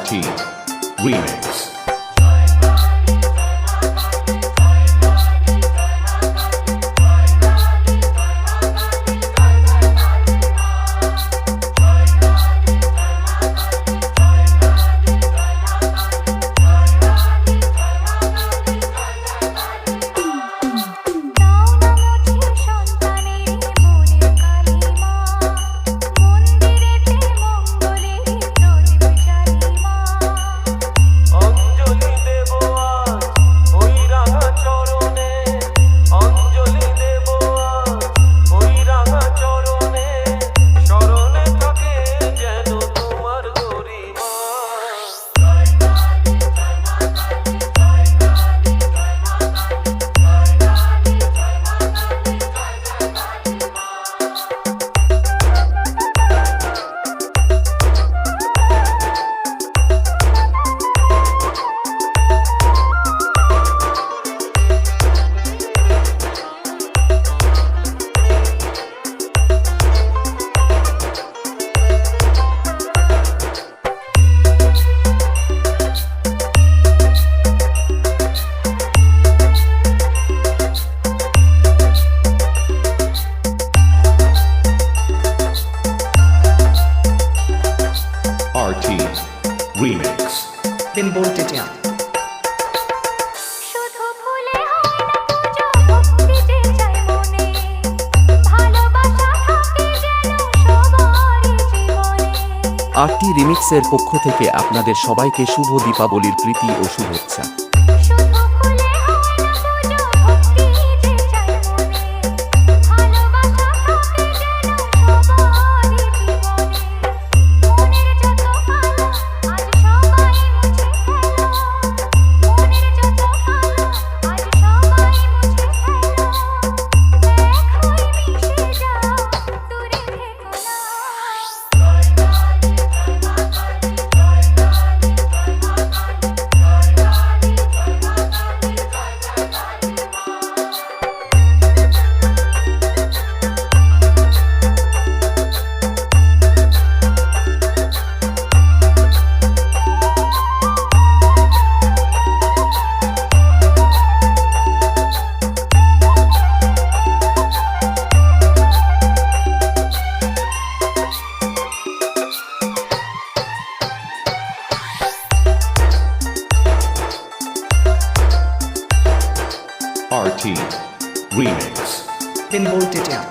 RT Remix. RT Remix. Then bolt it down. RT রিমিক্সের পক্ষ থেকে আপনাদের সবাইকে শুভ দীপাবলির প্রীতি ও শুভেচ্ছা। RT Remix. Then bolt it down.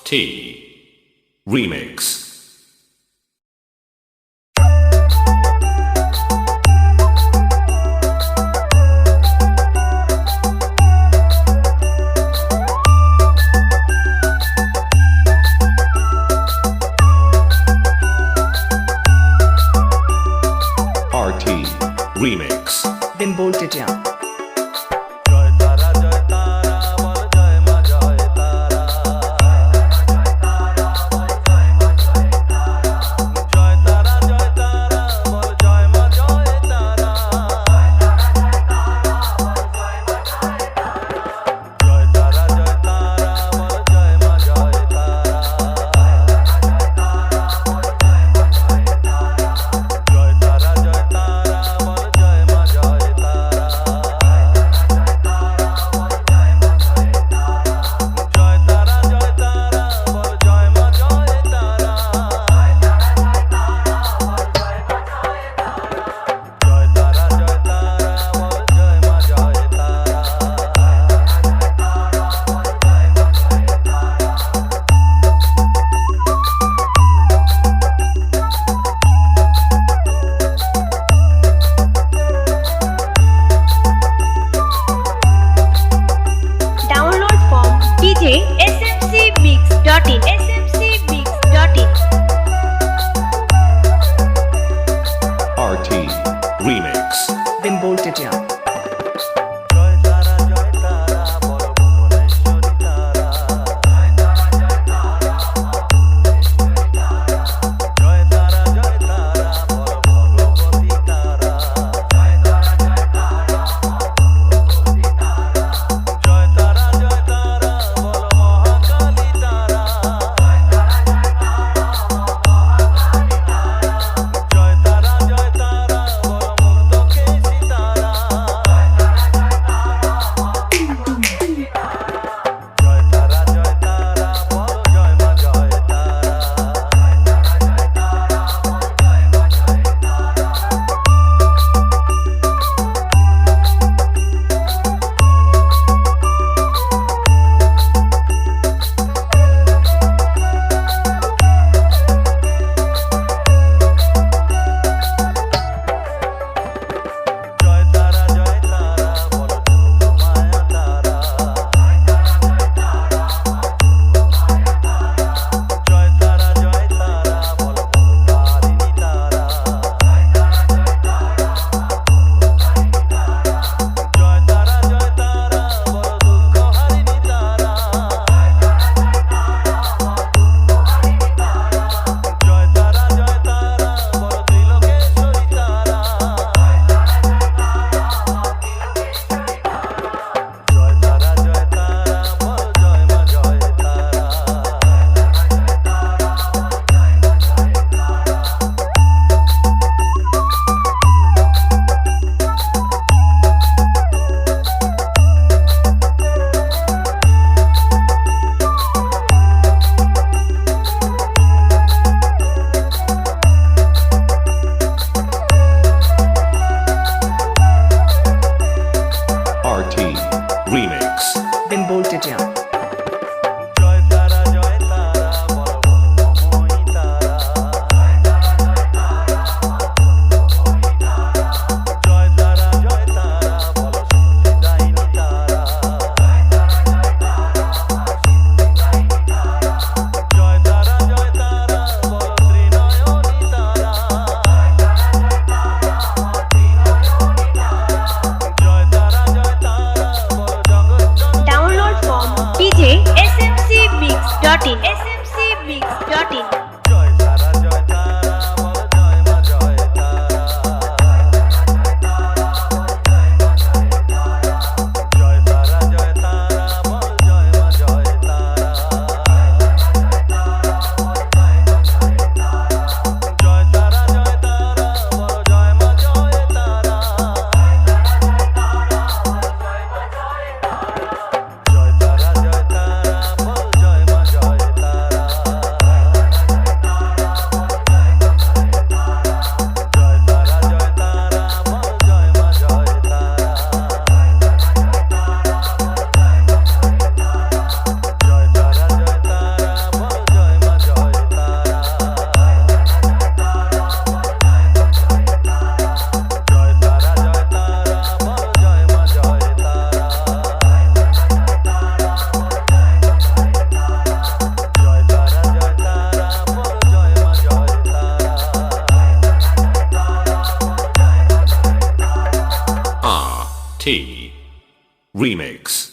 RT Remix. Remix. Bin Voltage. জয় তারা বল জয় মা জয় তারা জয় তারা বল জয় মা জয় তারা জয় তারা বল জয় মা জয় তারা জয় তারা বল জয় মা জয় তারা জয় তারা বল জয় মা জয় তারা জয় তারা বল জয় মা জয় তারা Download from djsmcmix.in smcmix.in RT. Remix. Bin Voltage. জয় তারা বল ভুবনেশ্বরী তারা জয় তারা বল ভগবতী তারা জয় তারা বল মহাকালী তারা জয় তারা বল মুক্তকেশী তারা RT Remix.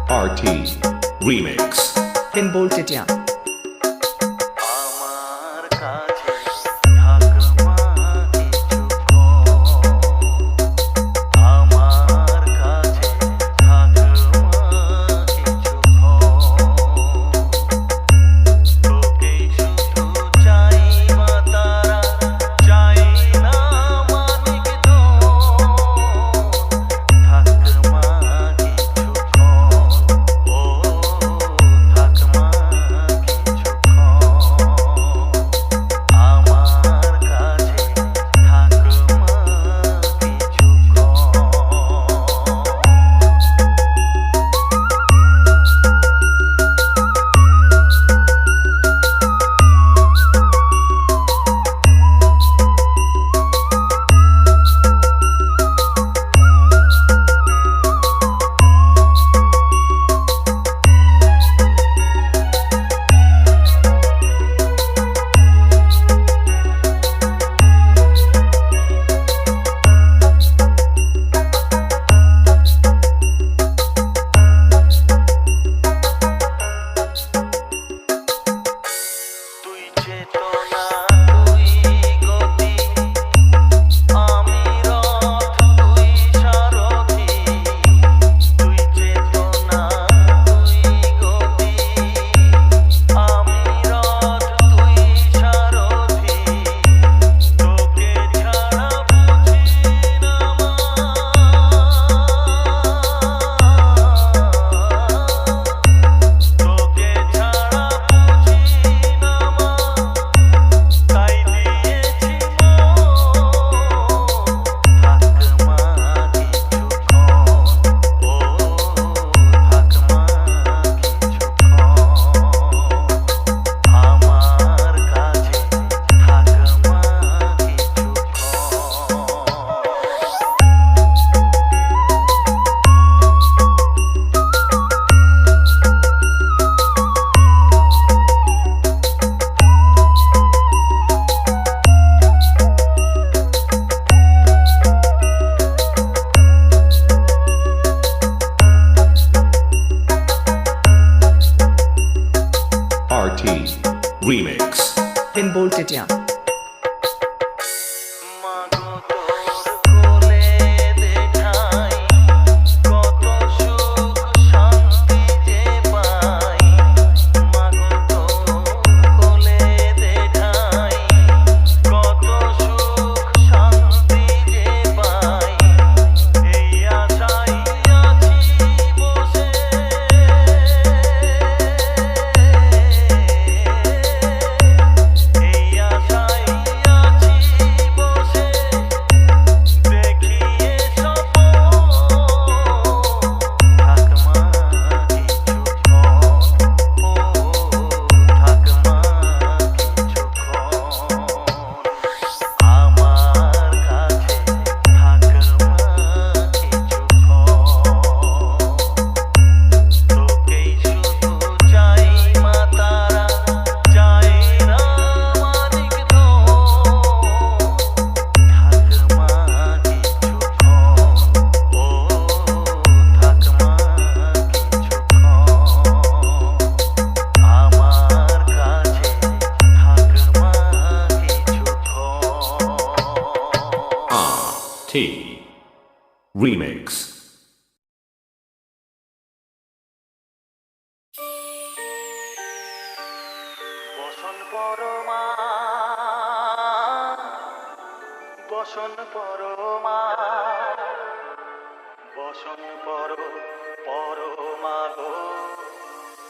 RT Remix. Been bolted, yeah. আমার কাছে থাকমা কিছুক্ষণ আমার কাছে থাকমা কিছুক্ষণ তোকেই শুধু চাই মা তারা চাই না মানিক থাকমা কিছুক্ষণ ও থাকমা আমার কাছে থাকমা তুই চেতনা তুই গতি আমি রথ তুই সারথি তুই চেতনা তুই গতি আমি রথ তুই সারথি তোকে ছাড়া বুঝি না মা তোকে ছাড়া বুঝি না মা তাই দিয়েছি থাকমা কিছুক্ষণ ও থাকমা কিছুক্ষণ আমার কাছে থাকমা কিছুক্ষণ RT Remix. Been bolted, yeah. মাগো তোর কোলে দেখাই কত সুখ শান্তি যে পাই মাগো তোর কোলে দেখাই কত সুখ শান্তি যে পাই এই আশাই আছি বসে এই আশাই আছি বসে দেখিয়ে স্বপ্ন থাকমা কিছুক্ষণ ও থাকমা কিছুক্ষণ আমার কাছে থাকমা কিছুক্ষণ তোকেই শুধু চাই মা তারা চাই না মানিক থাকমা কিছুক্ষণ ও থাকমা কিছুক্ষণ আমার কাছে থাকমা কিছুক্ষণ RT Remix. বসন পরমা বসন পরমা বসন পরমা গো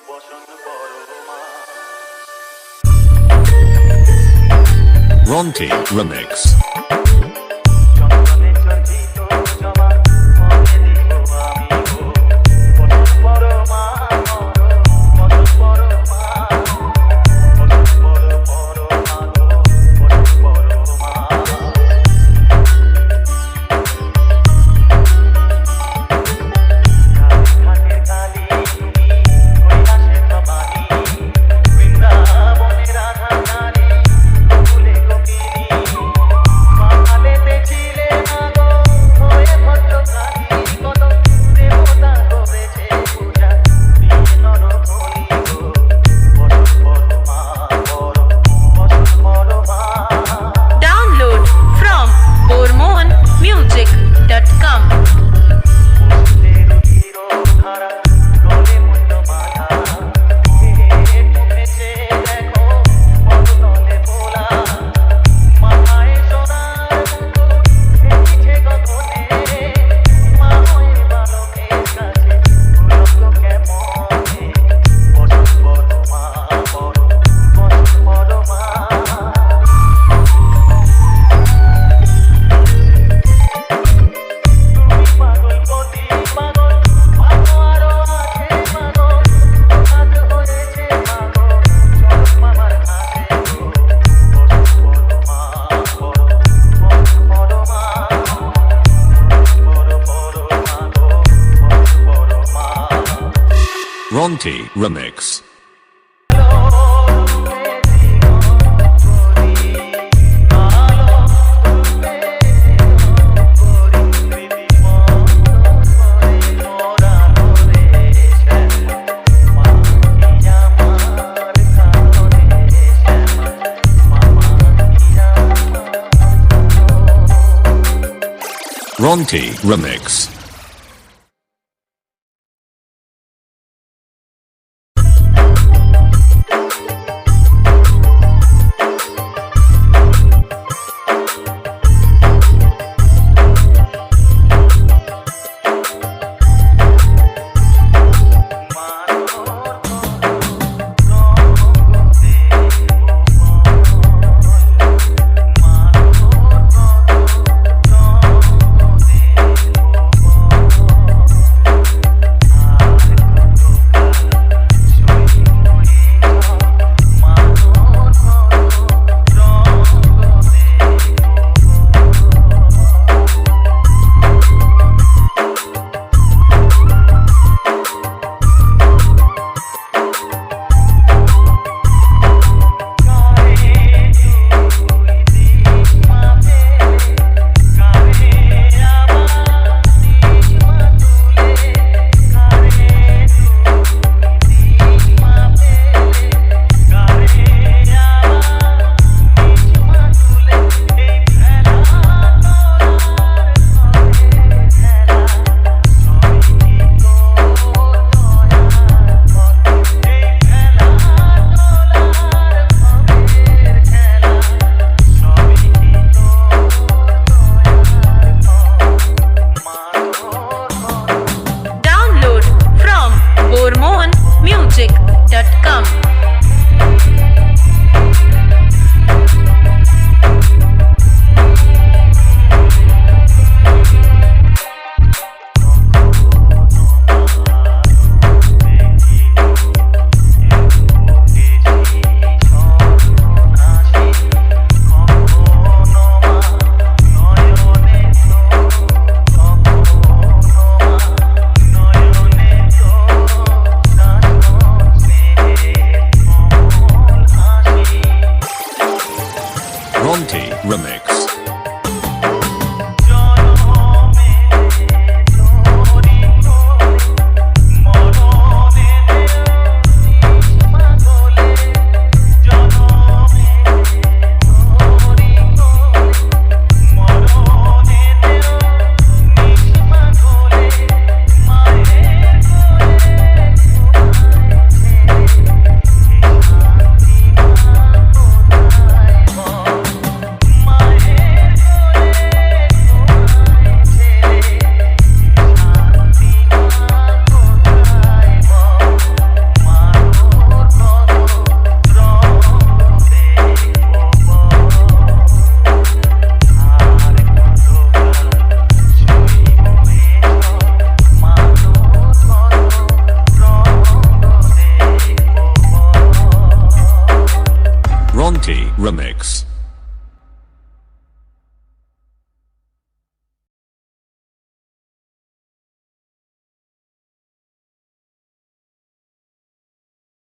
বসন পরমা Ronti Remix. চন্দনে চন্দনে Ronti Remix. Ronti Remix. Download from hormonemusic.com. Ronti Remix. Ronti Remix.